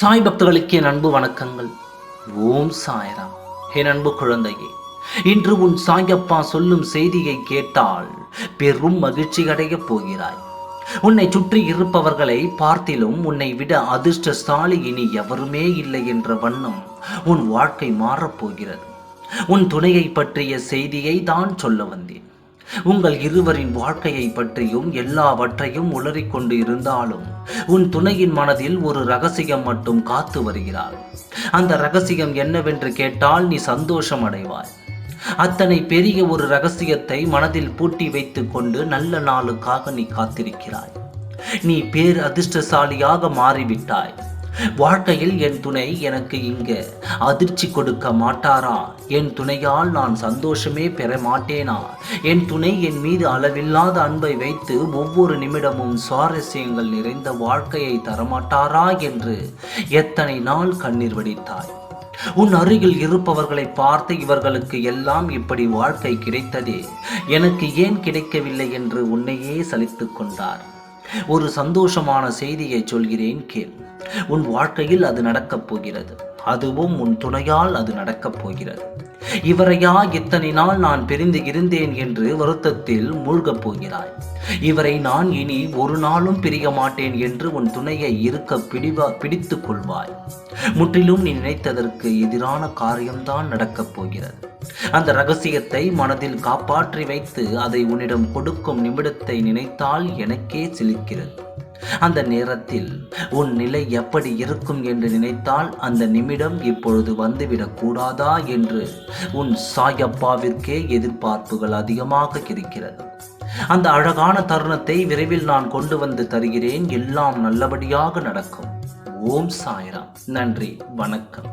சாய் பக்தர்களுக்கு என் அன்பு வணக்கங்கள். ஓம் சாய்ராம். என் அன்பு குழந்தையே, இன்று உன் சாயப்பா சொல்லும் செய்தியை கேட்டால் பெரும் மகிழ்ச்சி அடையப் போகிறாய். உன்னை சுற்றி இருப்பவர்களை பார்த்திலும் உன்னை விட அதிர்ஷ்டசாலி இனி எவருமே இல்லை என்ற வண்ணம் உன் வாழ்க்கை மாறப்போகிறது. உன் துணையை பற்றிய செய்தியை தான் சொல்ல வந்தேன். உங்கள் இருவரின் வாழ்க்கையை பற்றியும் எல்லாவற்றையும் உளறிக்கொண்டு இருந்தாலும் உன் துணையின் மனதில் ஒரு ரகசியம் மட்டும் காத்து வருகிறாள். அந்த ரகசியம் என்னவென்று கேட்டால் நீ சந்தோஷம் அடைவாய். அத்தனை பெரிய ஒரு ரகசியத்தை மனதில் பூட்டி வைத்துக் கொண்டு நல்ல நாளுக்காக நீ காத்திருக்கிறாய். நீ பேர் அதிர்ஷ்டசாலியாக மாறிவிட்டாய். வாழ்க்கையில் என் துணை எனக்கு இங்கே அதிர்ச்சி கொடுக்க மாட்டாரா? என் துணையால் நான் சந்தோஷமே பெற மாட்டேனா? என் துணை என் மீது அளவில்லாத அன்பை வைத்து ஒவ்வொரு நிமிடமும் சுவாரஸ்யங்கள் நிறைந்த வாழ்க்கையை தரமாட்டாரா என்று எத்தனை நாள் கண்ணீர் வடித்தாய். உன் அருகில் இருப்பவர்களை பார்த்து இவர்களுக்கு எல்லாம் இப்படி வாழ்க்கை கிடைத்ததே, எனக்கு ஏன் கிடைக்கவில்லை என்று உன்னையே சலித்துக் கொண்டார். ஒரு சந்தோஷமான செய்தியை சொல்கிறேன் கேள். உன் வாழ்க்கையில் அது நடக்கப் போகிறது. அதுவும் உன் துணையால் அது நடக்கப் போகிறது. இவரையா இத்தனை நாள் நான் பிரிந்து இருந்தேன் என்று வருத்தத்தில் மூழ்கப் போகிறாய். இவரை நான் இனி ஒரு நாளும் பிரிய மாட்டேன் என்று உன் துணையை இருக்க பிடித்துக் கொள்வாய். முற்றிலும் நீ நினைத்ததற்கு எதிரான காரியம்தான் நடக்கப் போகிறது. அந்த ரகசியத்தை மனதில் காப்பாற்றி வைத்து அதை உன்னிடம் கொடுக்கும் நிமிடத்தை நினைத்தால் எனக்கே சிலிர்க்கிறது. அந்த நேரத்தில் உன் நிலை எப்படி இருக்கும் என்று நினைத்தால் அந்த நிமிடம் இப்பொழுது வந்துவிடக் கூடாதா என்று உன் சாயப்பாவிற்கே எதிர்பார்ப்புகள் அதிகமாக இருக்கிறது. அந்த அழகான தருணத்தை விரைவில் நான் கொண்டு வந்து தருகிறேன். எல்லாம் நல்லபடியாக நடக்கும். ஓம் சாய்ராம். நன்றி, வணக்கம்.